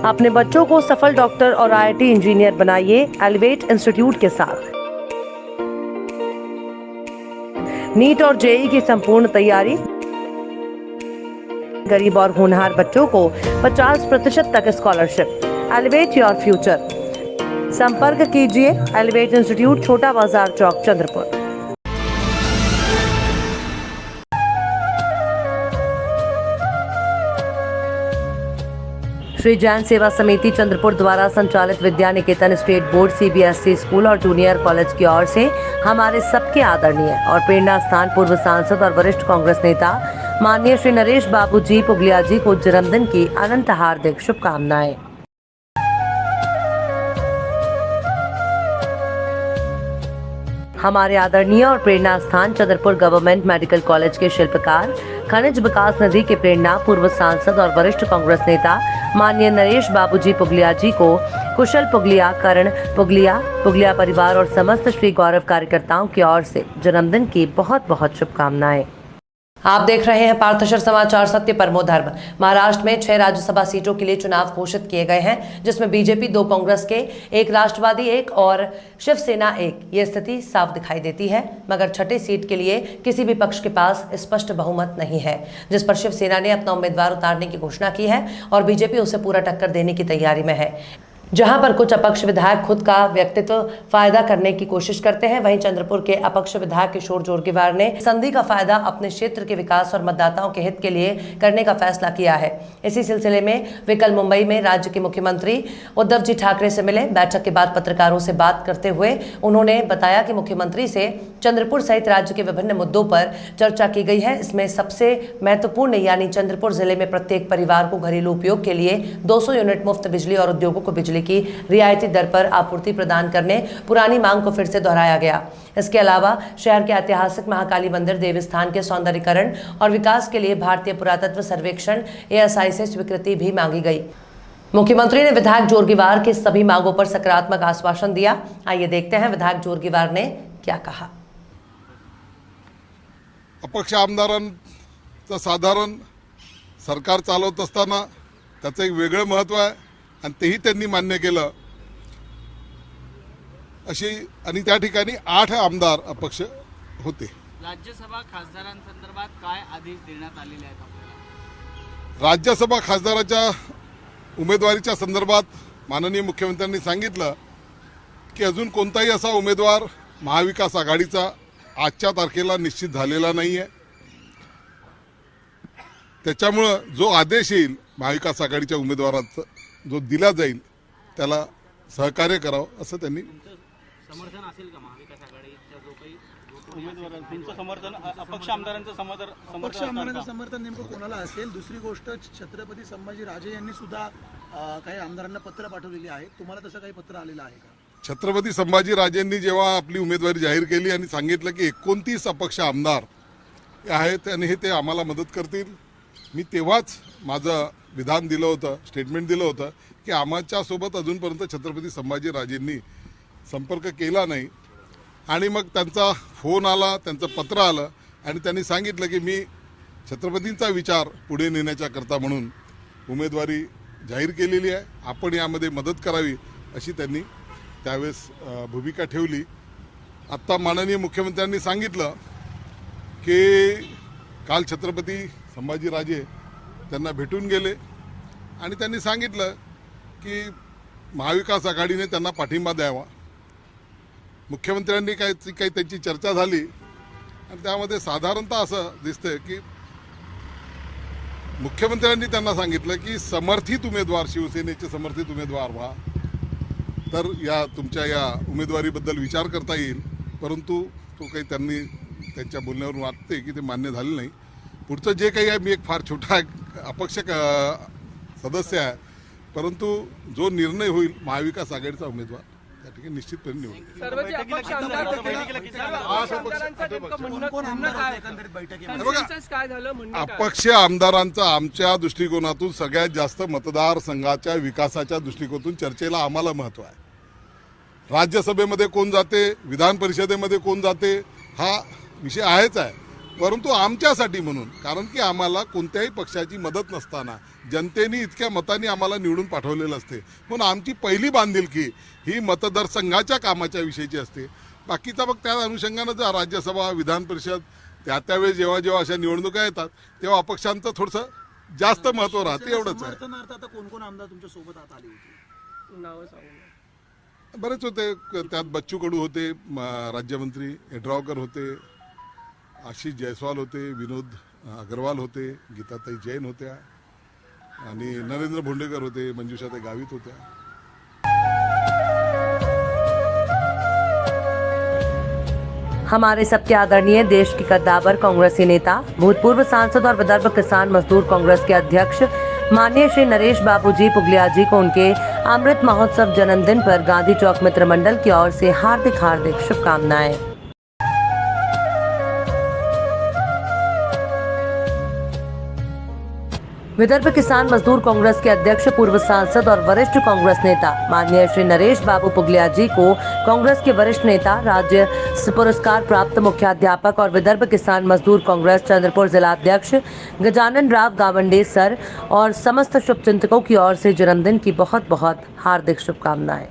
अपने बच्चों को सफल डॉक्टर और आईआईटी इंजीनियर बनाइए एलिवेट इंस्टीट्यूट के साथ। नीट और जेईई की संपूर्ण तैयारी। गरीब और होनहार बच्चों को 50% तक स्कॉलरशिप। Elevate your future. संपर्क कीजिए एलिवेट इंस्टीट्यूट, छोटा बाजार चौक, चंद्रपुर। श्री जैन सेवा समिति चंद्रपुर द्वारा संचालित Vidya Niketan state board CBSE school और जूनियर कॉलेज की ओर से हमारे सबके आदरणीय और प्रेरणा स्थान पूर्व सांसद और वरिष्ठ कांग्रेस नेता माननीय श्री नरेश बाबू जी पुगलिया जी को जन्मदिन की अनंत हार्दिक शुभकामनाएं। हमारे आदरणीय और प्रेरणा स्थान चंद्रपुर गवर्नमेंट मेडिकल कॉलेज के शिल्पकार, खनिज विकास निधि के प्रेरणा पूर्व सांसद और वरिष्ठ कांग्रेस नेता माननीय नरेश बाबूजी पुगलिया जी को कुशल पुगलिया, करण पुगलिया, पुगलिया परिवार और समस्त श्री गौरव कार्यकर्ताओं की ओर से जन्मदिन की बहुत बहुत शुभकामनाएं। आप देख रहे हैं पार्थशर समाचार, सत्य परमो धर्म। महाराष्ट्र में 6 राज्यसभा सीटों के लिए चुनाव घोषित किए गए हैं, जिसमें बीजेपी 2, कांग्रेस के 1, राष्ट्रवादी 1 और शिवसेना 1। ये स्थिति साफ दिखाई देती है, मगर छठी सीट के लिए किसी भी पक्ष के पास स्पष्ट बहुमत नहीं है, जिस पर शिवसेना ने अपना उम्मीदवार उतारने की घोषणा की है और बीजेपी उसे पूरा टक्कर देने की तैयारी में है। जहां पर कुछ अपक्ष विधायक खुद का व्यक्तित्व फायदा करने की कोशिश करते हैं, वहीं चंद्रपुर के अपक्ष विधायक किशोर जोरगेवार ने संधि का फायदा अपने क्षेत्र के विकास और मतदाताओं के हित के लिए करने का फैसला किया है। इसी सिलसिले में वे कल मुंबई में राज्य के मुख्यमंत्री उद्धव जी ठाकरे से मिले। बैठक के बाद पत्रकारों से बात करते हुए उन्होंने बताया कि मुख्यमंत्री से चंद्रपुर सहित राज्य के विभिन्न मुद्दों पर चर्चा की गई है। इसमें सबसे महत्वपूर्ण यानी चंद्रपुर जिले में प्रत्येक परिवार को घरेलू उपयोग के लिए 200 यूनिट मुफ्त बिजली और उद्योगों को बिजली की रियायती दर पर आपूर्ति प्रदान करने, पुरानी मांग को फिर से दोहराया गया। इसके अलावा शहर के ऐतिहासिक महाकाली मंदिर देवस्थान के सौंदर्यीकरण और विकास के लिए भारतीय पुरातत्व सर्वेक्षण ASI से स्वीकृति भी मांगी गई। मुख्यमंत्री ने विधायक जोरगेवार की सभी मांगों पर सकारात्मक आश्वासन दिया। आइए देखते हैं विधायक जोरगेवार ने क्या कहा। अपक्ष आमदारांचं साधारण सरकार चालवत असताना त्याचं एक वेगळं महत्त्व आहे आणि तेही त्यांनी मान्य केलं अशी, आणि त्या ठिकाणी 8 आमदार अपक्ष होते। राज्यसभा खासदारांसंदर्भात काय आदेश देण्यात आलेले आहेत आपल्याला? राज्यसभा खासदाराच्या उमेदवारीच्या संदर्भात माननीय मुख्यमंत्र्यांनी सांगितलं की अजून कोणताही असा उमेदवार महाविकास आघाडीचा आजच्या तारखेला निश्चित झालेला नाहीये। त्याच्यामुळे जो आदेश येईल महाविकास आघाडीच्या उमेदवाराचा जो दिला जाईल त्याला सहकार्य करावं असं त्यांनी। समर्थन असेल का महाविकास आघाडीच्या जो काही उमेदवारांचं समर्थन, अपक्ष आमदारांचं समर्थन नेमकं कोणाला असेल? दुसरी गोष्ट, छत्रपती संभाजी राजे यांनी सुद्धा काही आमदारांना पत्र पाठवलेली आहे, तुम्हाला तसं काही पत्र आलेलं आहे का? छत्रपती संभाजी राजेंनी जेव्हा आपली उमेदवारी जाहीर केली आणि सांगितलं की 29 अपक्ष आमदार आहेत आणि ते आम्हाला मदत करतील, मी तेव्हाच माझं विधान दिलं होतं, स्टेटमेंट दिलं होतं की आमच्या सोबत अजूनपर्यंत छत्रपती संभाजी राजेंनी संपर्क केला नाही। आणि मग त्यांचा फोन आला, त्यांचं पत्र आलं आणि त्यांनी सांगितलं की मी छत्रपतींचा विचार पुढे नेण्याच्या करता म्हणून उमेदवारी जाहीर केलेली आहे, आपण यामध्ये मदत करावी अशी त्यांनी त्यावेळेस भूमिका ठेवली। आत्ता माननीय मुख्यमंत्र्यांनी सांगितलं की काल छत्रपती संभाजी राजे त्यांना भेटून गेले आणि त्यांनी सांगितलं की महाविकास आघाडीने त्यांना पाठिंबा द्यावा। मुख्यमंत्र्यांनी काही त्यांची चर्चा झाली आणि त्यामध्ये साधारणतः असं दिसतंय की मुख्यमंत्र्यांनी त्यांना सांगितलं की समर्थित उमेदवार, शिवसेनेचे समर्थित उमेदवार व्हा, तर या तुमच्या या उमेदवारीबद्दल विचार करता येईल। परंतु तो काही त्यांनी त्यांच्या बोलण्यावरून वाटते की ते मान्य झाले नाही। पुढचं जे काही आहे, मी एक फार छोटा अपक्ष सदस्य आहे, परंतु जो निर्णय होईल महाविकास आघाडीचा उमेदवार त्या ठिकाणी निश्चितपणे निवडेल। अपक्ष आमदारांचा आमच्या दृष्टिकोनातून सगळ्यात जास्त मतदारसंघाच्या विकासाच्या दृष्टिकोनातून चर्चेला आम्हाला महत्त्व आहे। राज्यसभेमध्ये कोण जाते, विधान परिषदेमध्ये कोण जाते हा विषय आहेच आहे, परंतु आमच्यासाठी म्हणून, कारण की आम्हाला कोणत्याही पक्षाची मदत नसताना जनतेने इतक्या मतांनी आम्हाला निवडून पाठवलेलं असते, म्हणून आमची पहिली बांधिलकी ही मतदारसंघाच्या कामाच्या विषयीची असते. बाकीचा मग त्या अनुषंगानं जर राज्यसभा, विधान परिषद त्यावेळेस जेव्हा अशा निवडणुका येतात तेव्हा अपक्षांचं थोडंसं जास्त महत्त्व राहते, एवढंच आहे. समर्थनार्थ आता कोण कोण आमदार तुमच्या सोबत आता आले होते? नावं सांगू. बरेच होते, त्यात बच्चू कडू होते, राज्यमंत्री येड्रावकर होते, आशिष जयस्वाल होते, विनोद अग्रवाल होते, गीताताई जैन होत्या आणि नरेंद्र भोंडेकर होते, मंजुषाताई गावित होत्या. हमारे सबके आदरणीय देश के कद्दावर कांग्रेसी नेता, भूतपूर्व सांसद और विदर्भ किसान मजदूर कांग्रेस के अध्यक्ष माननीय श्री नरेश बाबूजी पुगलिया जी को उनके अमृत महोत्सव जन्मदिन पर गांधी चौक मित्र मंडल की ओर से हार्दिक शुभकामनाएं. विदर्भ किसान मजदूर कांग्रेस के अध्यक्ष, पूर्व सांसद और वरिष्ठ कांग्रेस नेता माननीय श्री नरेश बाबू पुगलिया जी को कांग्रेस के वरिष्ठ नेता, राज्य पुरस्कार प्राप्त मुख्याध्यापक और विदर्भ किसान मजदूर कांग्रेस चंद्रपुर जिला अध्यक्ष गजानन राव गावंडे सर और समस्त शुभचिंतकों की ओर से जन्मदिन की बहुत बहुत हार्दिक शुभकामनाएं.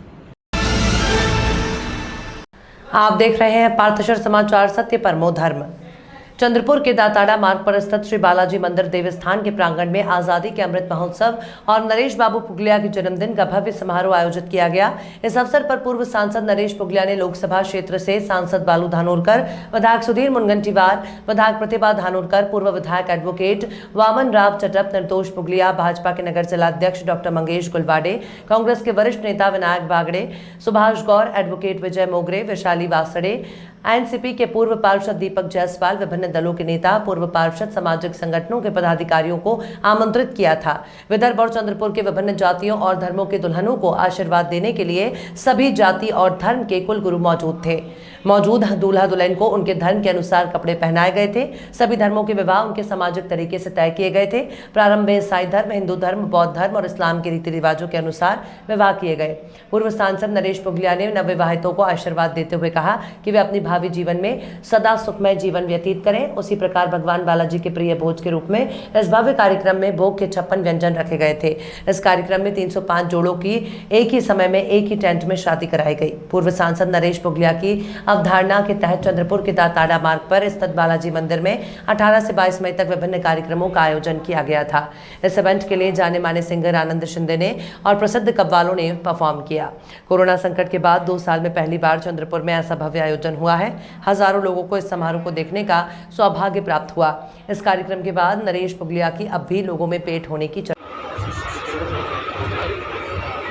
आप देख रहे हैं पार्थशर समाचार, सत्य परमो धर्म. चंद्रपुर के दाताड़ा मार्ग पर स्थित श्री बालाजी मंदिर देवस्थान के प्रांगण में आजादी के अमृत महोत्सव और नरेश बाबू पुगलिया के जन्मदिन का भव्य समारोह आयोजित किया गया. इस अवसर पर पूर्व सांसद नरेश पुगलिया ने लोकसभा क्षेत्र से सांसद बालू धानोरकर, विधायक सुधीर मुनगंटीवार, विधायक प्रतिभा धानोरकर, पूर्व विधायक एडवोकेट वामन राव चटप, निर्दोष पुगलिया, भाजपा के नगर जिला अध्यक्ष डॉक्टर मंगेश गुलवाडे, कांग्रेस के वरिष्ठ नेता विनायक बागड़े, सुभाष गौर, एडवोकेट विजय मोगरे, वैशाली वासड़े, एनसीपी के पूर्व पार्षद दीपक जायसवाल, विभिन्न दलों के नेता, पूर्व पार्षद, सामाजिक संगठनों के पदाधिकारियों को आमंत्रित किया था. विदर्भ और चंद्रपुर के विभिन्न जातियों और धर्मों के दुल्हनों को आशीर्वाद देने के लिए सभी जाति और धर्म के कुलगुरु मौजूद थे. मौजूद दूल्हा दुल्हन को उनके धर्म के अनुसार कपड़े पहनाए गए थे. सभी धर्मों के विवाह उनके सामाजिक तरीके से तय किए गए थे. प्रारंभ में ईसाई धर्म, हिंदू धर्म, बौद्ध धर्म और इस्लाम के रीति रिवाजों के अनुसार विवाह किए गए. पूर्व सांसद नरेश पुगलिया ने नवविवाहितों को आशीर्वाद देते हुए कहा कि वे अपनी भावी जीवन में सदा सुखमय जीवन व्यतीत करें. उसी प्रकार भगवान बालाजी के प्रिय भोज के रूप में इस भव्य कार्यक्रम में भोग के 56 व्यंजन रखे गए थे. इस कार्यक्रम में 305 जोड़ों की एक ही समय में एक ही टेंट में शादी कराई गई. पूर्व सांसद नरेश पुगलिया की अवधारणा के तहत चंद्रपुर के दाताड़ा मार्ग पर स्थित बालाजी मंदिर में 18 से 22 मई तक विभिन्न कार्यक्रमों का आयोजन किया गया था. इस इवेंट के लिए जाने माने सिंगर आनंद शिंदे ने और प्रसिद्ध कव्वालों ने परफॉर्म किया. कोरोना संकट के बाद 2 साल में पहली बार चंद्रपुर में ऐसा भव्य आयोजन हुआ है. हजारों लोगों को इस समारोह को देखने का सौभाग्य प्राप्त हुआ. इस कार्यक्रम के बाद नरेश पुगलिया की अब भी लोगों में पेट होने की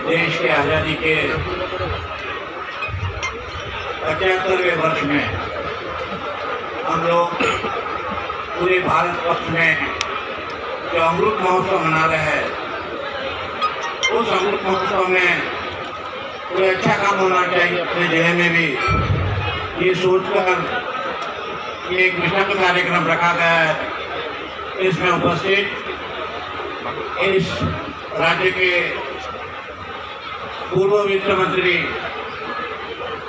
देश के आज़ादी के 75वें वर्ष में हम लोग पूरे भारतवर्ष में जो अमृत महोत्सव मना रहे हैं, उस अमृत महोत्सव में कोई अच्छा काम होना चाहिए अपने जिले में भी, ये सोचकर एक विशेष कार्यक्रम रखा गया है. इसमें उपस्थित इस राज्य के पूर्व वित्त मंत्री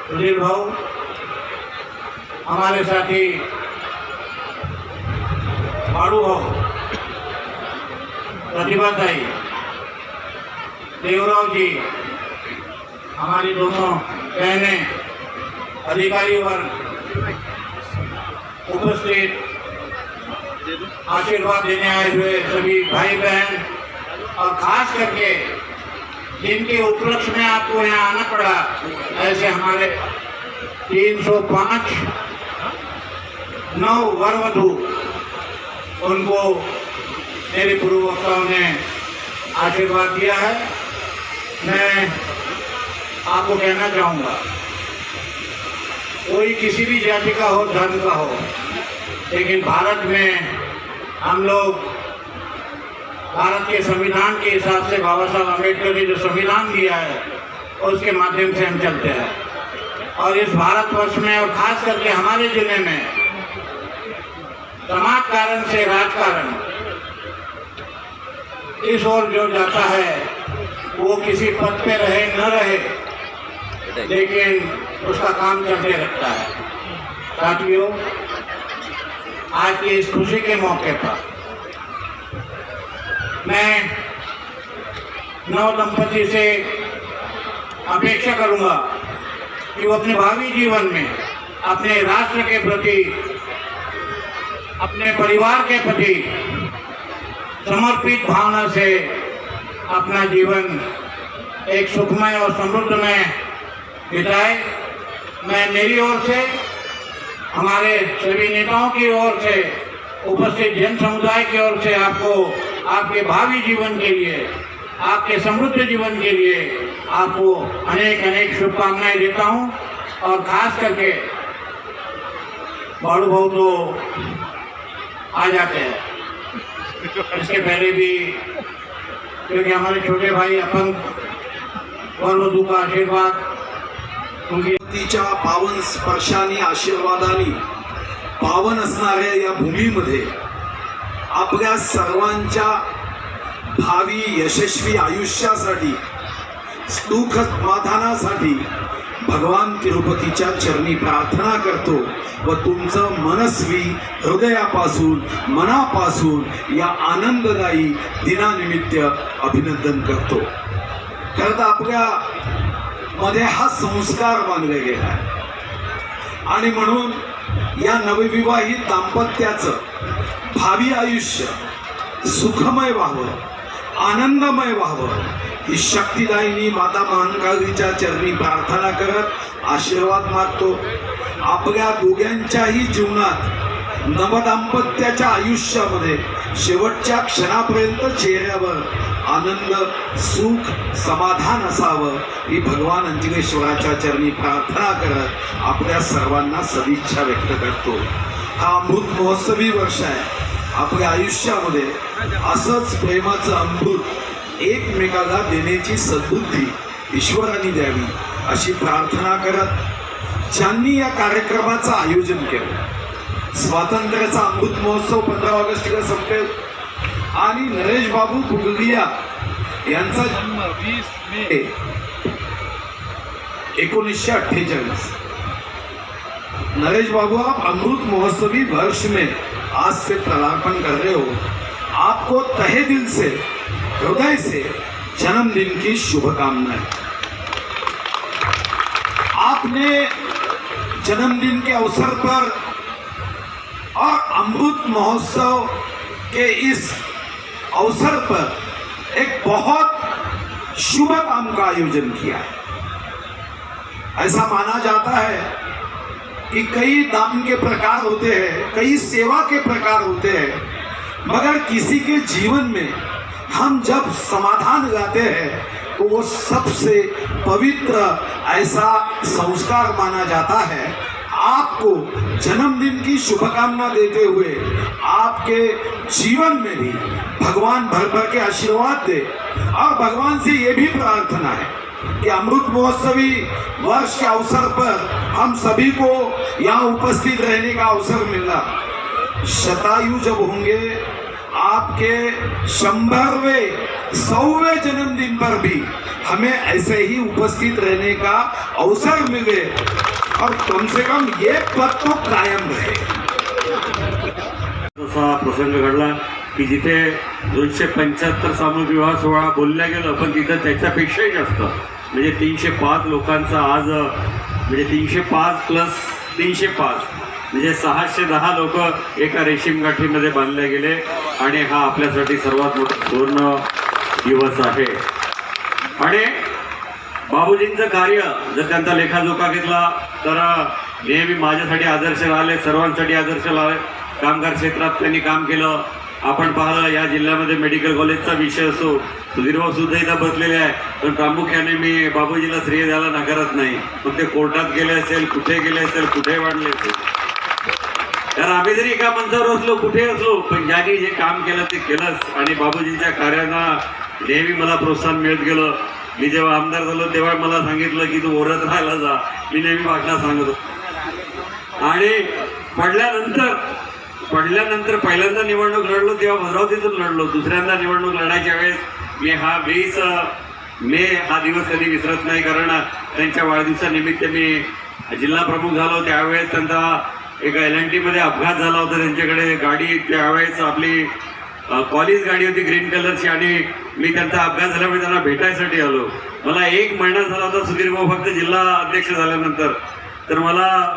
सुधीर भाऊ, हमारे साथी बाड़ू भाऊ, प्रतिभाताई, देवराव जी, हमारी दोनों बहनें, अधिकारी वर्ग उपस्थित, आशीर्वाद देने आए हुए सभी भाई बहन, और खास करके जिनके उपलक्ष्य में आपको यहाँ आना पड़ा, ऐसे हमारे 305 नव वर वधू, उनको मेरे पूर्व वक्ताओं ने आशीर्वाद दिया है. मैं आपको कहना चाहूँगा, कोई किसी भी जाति का हो, धर्म का हो, लेकिन भारत में हम लोग भारत के संविधान के हिसाब से बाबा साहब अम्बेडकर ने जो संविधान दिया है उसके माध्यम से हम चलते हैं. और इस भारतवर्ष में और खास करके हमारे जिले में समाज कारण से राजकारण इस ओर जो जाता है, वो किसी पद पे रहे न रहे, लेकिन उसका काम चलते रहता है. साथियों, आज की इस खुशी के मौके पर मैं नव दंपति से अपेक्षा करूंगा कि वो अपने भावी जीवन में अपने राष्ट्र के प्रति, अपने परिवार के प्रति समर्पित भावना से अपना जीवन एक सुखमय और समृद्ध में बिताए। मैं मेरी ओर से, हमारे सभी नेताओं की ओर से, उपस्थित जन समुदाय की ओर से आपको आपके भावी जीवन के लिए, आपके समृद्ध जीवन के लिए आपको अनेक अनेक शुभकामनाएं देता हूं। और खास करके बाड़ू भाऊ तो आ जाते हैं, इसके पहले भी, क्योंकि हमारे छोटे भाई अपंग वर वधू का आशीर्वाद उनकी तिच्या पावन स्पर्शाने आशीर्वादाने पावन असणाऱ्या या भूमीमध्ये आपल्या सर्वांच्या भावी यशस्वी आयुष्यासाठी, सुख समाधानासाठी भगवान तिरुपतीच्या चरणी प्रार्थना करतो व तुमचं मनस्वी हृदयापासून, मनापासून या आनंददायी दिनानिमित्त अभिनंदन करतो। खरं तर आपल्या मध्ये हा संस्कार मानले गेला आहे आणि म्हणून या नवविवाहित दाम्पत्याचं भावी आयुष्य सुखमय व्हावं, आनंदमय व्हावं ही शक्तिदायिनी माता महाकालीच्या चरणी प्रार्थना करत आशीर्वाद मागतो। आपल्या दोघांच्याही जीवनात नवदाम्पत्याच्या आयुष्यामध्ये शेवटच्या क्षणापर्यंत चेहऱ्यावर आनंद, सुख, समाधान असावं ही भगवान अंजनेश्वराच्या चरणी प्रार्थना करत आपल्या सर्वांना सदिच्छा व्यक्त करतो। हा अमृत महोत्सवी वर्ष आहे। आपल्या आयुष्यामध्ये असंच प्रेमाचं अमृत एकमेकाला देण्याची सद्बुद्धी ईश्वराने द्यावी अशी प्रार्थना करत ज्यांनी या कार्यक्रमाचं आयोजन केलं, स्वातंत्र्याचा अमृत महोत्सव 15 ऑगस्टला संपेल आणि नरेश बाबू पुगलिया यांचा जन्म 20 मे 1948। नरेश बाबू, आप अमृत महोत्सवी वर्ष में आज से पदार्पण कर रहे हो, आपको तहे दिल से, हृदय से जन्मदिन की शुभकामनाएं। आपने जन्मदिन के अवसर पर और अमृत महोत्सव के इस अवसर पर एक बहुत शुभ काम का आयोजन किया है। ऐसा माना जाता है कि कई दान के प्रकार होते हैं, कई सेवा के प्रकार होते हैं, मगर किसी के जीवन में हम जब समाधान लाते हैं तो वो सबसे पवित्र ऐसा संस्कार माना जाता है। आपको जन्मदिन की शुभकामना देते हुए आपके जीवन में भी भगवान भर भर के आशीर्वाद दे और भगवान से ये भी प्रार्थना है कि अमृत महोत्सवी वर्ष के अवसर पर हम सभी को यहाँ उपस्थित रहने का अवसर मिला। शतायु जब होंगे, आपके 100वें 100वें जन्मदिन पर भी हमें ऐसे ही उपस्थित रहने का अवसर मिले और कम से कम ये पद तो कायम रहे। असा प्रसंग घडला की जिथे 275 सामूहिक विवाह सोहळा बोलल्या गेलं, पण तिथं त्याच्यापेक्षाही जास्त म्हणजे 305 लोकांचा आज, म्हणजे 305 प्लस 305 म्हणजे 610 लोक एका रेशीम गाठीमध्ये बांधले गेले आणि हा आपल्यासाठी सर्वात मोठा सुवर्ण दिवस आहे। आणि बाबूजींचं कार्य जर त्यांचा लेखाजोखा घेतला तर नेहमी माझ्यासाठी आदर्श राहिले, सर्वांसाठी आदर्श राहिले। कामगार क्षेत्रात त्यांनी काम केलं। आपण पाहिलं या जिल्ह्यामध्ये मेडिकल कॉलेजचा विषय असो, सुधीरभाऊ सुद्धा इथं बसलेले आहे, पण प्रामुख्याने मी बाबूजीला श्रेय द्यायला नाकारत नाही। मग ते कोर्टात गेले असेल, कुठे गेले असेल, कुठे वाढले असेल, तर आम्ही जरी एका मंचावर असलो, कुठे असलो, पण ज्यांनी जे काम केलं ते केलंच। आणि बाबूजींच्या कार्यांना नेहमी मला प्रोत्साहन मिळत गेलं। मी जेव्हा आमदार झालो तेव्हा मला सांगितलं की तू ओरत राहायला जा, मी नेहमी वाटणं सांगतो। आणि पडल्यानंतर पहिल्यांदा निवडणूक लढलो तेव्हा भद्रावतीतून लढलो, दुसऱ्यांदा निवडणूक लढायच्या वेळेस मी हा 20 मे हा दिवस कधी विसरत नाही, कारण त्यांच्या वाढदिवसानिमित्त मी जिल्हा प्रमुख झालो। त्यावेळेस त्यांचा एका LNT मध्ये अपघात झाला होता त्यांच्याकडे गाडी, त्यावेळेस आपली कॉलेज गाडी होती ग्रीन कलरची, आणि मी त्यांचा अपघात झाल्यामुळे त्यांना भेटायसाठी आलो. मला 1 महिना झाला होता सुधीर भाऊ फक्त जिल्हा अध्यक्ष झाल्यानंतर. तर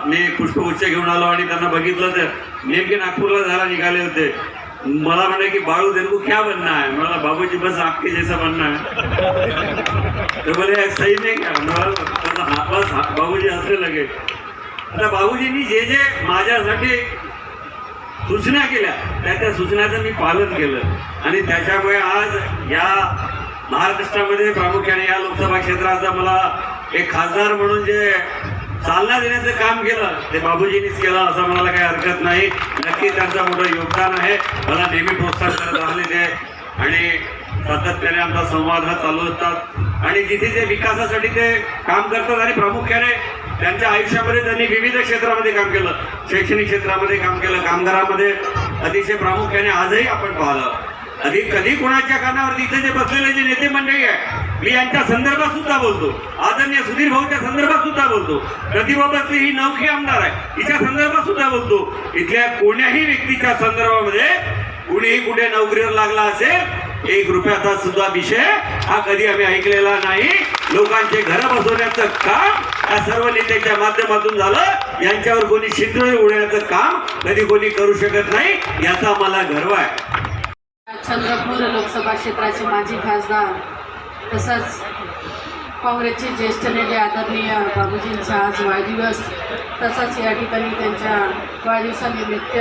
मी पुष्पगुच्छ घेऊन आलो आणि त्यांना बघितलं तर नेमके नागपूरला जायला निघाले होते. मला म्हणे की बाळू तेरे को क्या बनना है? मला बाबूजी बस आपके जैसा बनना है. तर बोले सही नाही का? बस बाबूजी हसले लगे. आता बाबूजींनी जे जे माझ्यासाठी सूचना केल्या त्या सूचनाचं मी पालन केलं, आणि त्याच्यामुळे आज या महाराष्ट्रामध्ये प्रामुख्याने या लोकसभा क्षेत्राचा मला एक खासदार म्हणून जे चालना देण्याचं काम केलं ते बाबूजींनीच केलं असं म्हणायला काही हरकत नाही. नक्की त्यांचं मोठं योगदान आहे. मला नेहमी प्रोत्साहन करत राहिले ते, आणि सातत्याने आमचा संवाद हा चालू असतात, आणि जिथे जे विकासासाठी ते काम करतात, आणि प्रामुख्याने त्यांच्या आयुष्यामध्ये त्यांनी विविध क्षेत्रामध्ये काम केलं. शैक्षणिक क्षेत्रामध्ये काम केलं, कामगारामध्ये अतिशय प्रामुख्याने आजही आपण पाहिलं. कधी कोणाच्या कानावरती इथे जे बसलेले जे नेते मंडळी आहे, मी यांच्या संदर्भात सुद्धा बोलतो, आदरणीय सुधीर भाऊच्या संदर्भात सुद्धा बोलतो, प्रतिभा बसली ही नौखी आमदार आहे हिच्या संदर्भात सुद्धा बोलतो. इथल्या कोण्याही व्यक्तीच्या संदर्भामध्ये कुणीही कुठे नोकरीवर लागला असेल 1 रुपयाचा सुद्धा विषय हा कधी आम्ही ऐकलेला नाही. लोकांचे घर बसवण्याचं काम या सर्व नेत्याच्या माध्यमातून झालं. यांच्यावर कोणी शिंदोळे उडवण्याचं काम कधी कोणी करू शकत नाही, याचा मला गर्व आहे. चंद्रपूर लोकसभा क्षेत्राचे माजी खासदार तसंच काँग्रेसचे ज्येष्ठ नेते आदरणीय बाबूजींचा आज वाढदिवस, तसंच या ठिकाणी त्यांच्या वाढदिवसानिमित्त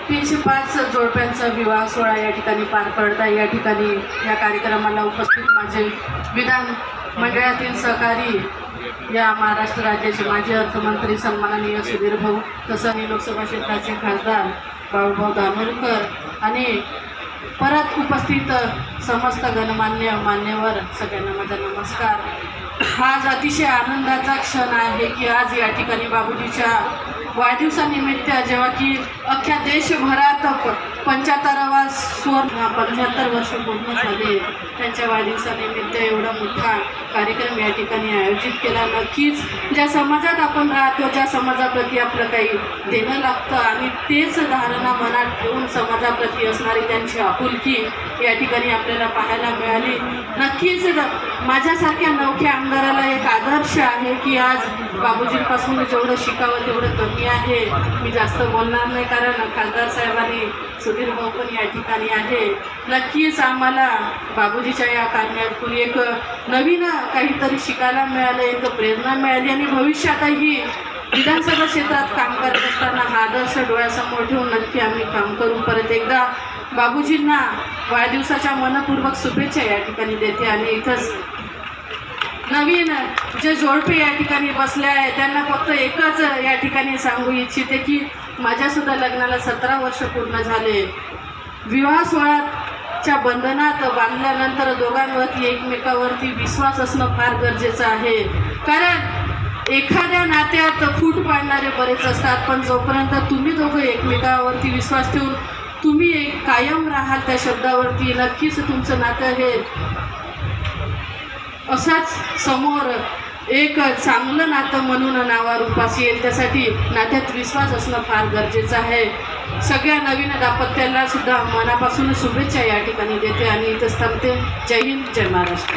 305 जोडप्यांचा विवाह सोहळा या ठिकाणी पार पडत आहे. या ठिकाणी या कार्यक्रमाला उपस्थित माझे विधान मंडळातील सहकारी, या महाराष्ट्र राज्याचे माजी अर्थमंत्री सन्माननीय सुधीर भाऊ, तसंच लोकसभा क्षेत्राचे खासदार बाळूभाऊ दानोरकर, आणि परत उपस्थित समस्त गणमान्य मान्यवर सगळ्यांना माझा नमस्कार. आज अतिशय आनंदाचा क्षण आहे की आज या ठिकाणी बाबूजीच्या वाढदिवसानिमित्त, जेव्हा की अख्ख्या देशभरात 75 वर्ष पूर्ण झाले, त्यांच्या वाढदिवसानिमित्त एवढा मोठा कार्यक्रम या ठिकाणी आयोजित केला. नक्कीच ज्या समाजात आपण राहतो, ज्या समाजाप्रती आपलं काही देणं लागतं, आणि तेच धारणा मनात ठेवून समाजाप्रती असणारी त्यांची आपुलकी या ठिकाणी आपल्याला पाहायला मिळाली. नक्कीच माझ्यासारख्या नवख्या आमदाराला एक आदर्श आहे की आज बाबूजींपासून जेवढं शिकावं तेवढं कमी आहे. मी जास्त बोलणार नाही, कारण खासदार साहेबांनी, सुधीर भाऊ पण या ठिकाणी आहे. नक्कीच आम्हाला बाबूजीच्या या कार्यातून एक नवीन काहीतरी शिकायला मिळालं, एक प्रेरणा मिळाली, आणि भविष्यातही विधानसभा क्षेत्रात काम करत असताना हा आदर्श डोळ्यासमोर ठेवून नक्की आम्ही काम करू. परत एकदा बाबूजींना वाढदिवसाच्या मनपूर्वक शुभेच्छा या ठिकाणी देते. आणि इथंच नवीन जे जोडपे या ठिकाणी बसले आहे त्यांना फक्त एकच या ठिकाणी सांगू इच्छिते की माझ्यासुद्धा लग्नाला 17 वर्ष पूर्ण झाले. विवाह सोहळ्याच्या बंधनात बांधल्यानंतर दोघांवरती एकमेकावरती विश्वास असणं फार गरजेचं आहे. कारण एखाद्या नात्यात फूट पाडणारे बरेच असतात, पण जोपर्यंत तुम्ही दोघं एकमेकावरती विश्वास ठेवून तुम्ही कायम राहाल त्या शब्दावरती, नक्कीच तुमचं नातं हे असाच समोर एक चांगलं नातं म्हणून नावारूपास येईल. त्यासाठी नात्यात विश्वास असणं फार गरजेचं आहे. सगळ्या नवीन दाम्पत्याला सुद्धा मनापासून शुभेच्छा या ठिकाणी देते आणि इथंच थांबते. जय हिंद, जय महाराष्ट्र.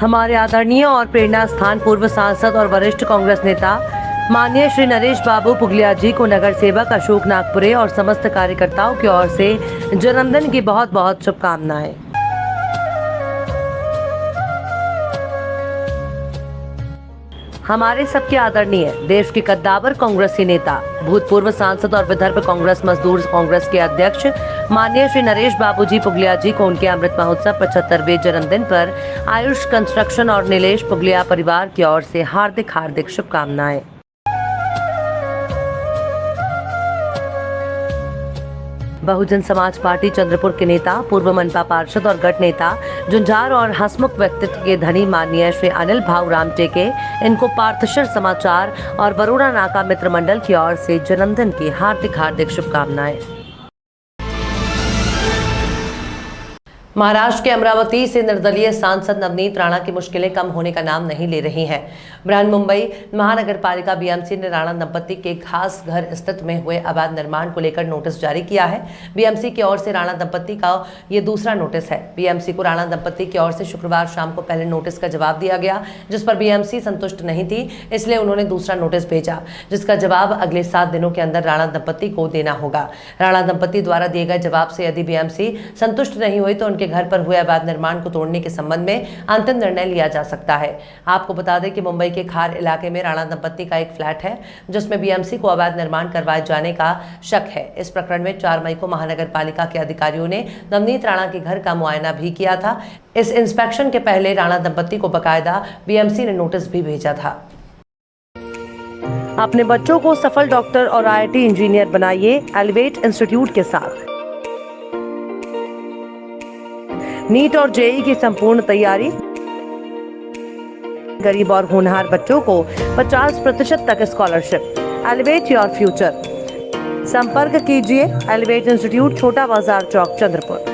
हमारे आदरणीय और प्रेरणा स्थान पूर्व सांसद और वरिष्ठ कांग्रेस नेता माननीय श्री नरेश बाबू पुगलिया जी को नगर सेवक अशोक नागपुरे और समस्त कार्यकर्ताओं की ओर से जन्मदिन की बहुत बहुत शुभकामनाएं। हमारे सबके आदरणीय देश के कद्दावर कांग्रेसी नेता, भूतपूर्व सांसद और विदर्भ कांग्रेस मजदूर कांग्रेस के अध्यक्ष माननीय श्री नरेश बाबू जी पुगलिया जी को उनके अमृत महोत्सव 75वें जन्मदिन पर आयुष कंस्ट्रक्शन और नीलेश पुगलिया परिवार की ओर से हार्दिक हार्दिक शुभकामनाएं। बहुजन समाज पार्टी चंद्रपुर के नेता, पूर्व मनपा पार्षद और गट नेता, झुंझार और हंसमुख व्यक्तित्व के धनी माननीय श्री अनिल भाऊ राम टेके, इनको पार्थशर समाचार और वरुणा नाका मित्र मंडल की ओर से जन्मदिन की हार्दिक हार्दिक शुभकामनाएं। महाराष्ट्र के अमरावती से निर्दलीय सांसद नवनीत राणा की मुश्किलें कम होने का नाम नहीं ले रही हैं। बृहन्मुंबई महानगर पालिका बीएमसी ने राणा दंपत्ति के खास घर स्थित में हुए अवैध निर्माण को लेकर नोटिस जारी किया है। बीएमसी की ओर से राणा दंपत्ति का ये दूसरा नोटिस है। बीएमसी को राणा दंपत्ति की ओर से शुक्रवार शाम को पहले नोटिस का जवाब दिया गया, जिस पर बीएमसी संतुष्ट नहीं थी, इसलिए उन्होंने दूसरा नोटिस भेजा, जिसका जवाब अगले 7 दिनों के अंदर राणा दंपत्ति को देना होगा। राणा दंपत्ति द्वारा दिए गए जवाब से यदि बीएमसी संतुष्ट नहीं हुई तो उनके घर पर हुए अवैध निर्माण को तोड़ने के संबंध में अंतिम निर्णय लिया जा सकता है। आपको बता दें कि मुंबई के खार इलाके में राणा दंपत्ति का एक फ्लैट है, जिसमें बीएमसी को अवैध निर्माण करवाए जाने का शक है। इस प्रकरण में 4 मई को महानगर पालिका के अधिकारियों ने नवनीत राणा के घर का मुआयना भी किया था। इस इंस्पेक्शन के पहले राणा दंपत्ति को बकायदा बीएमसी ने नोटिस भी भेजा था। अपने बच्चों को सफल डॉक्टर और IIT इंजीनियर बनाइए एलिवेट इंस्टीट्यूट के साथ। नीट और जेईई की संपूर्ण तैयारी, गरीब और होनहार बच्चों को 50% तक स्कॉलरशिप। Elevate your future. संपर्क कीजिए एलिवेट इंस्टीट्यूट, छोटा बाजार चौक, चंद्रपुर।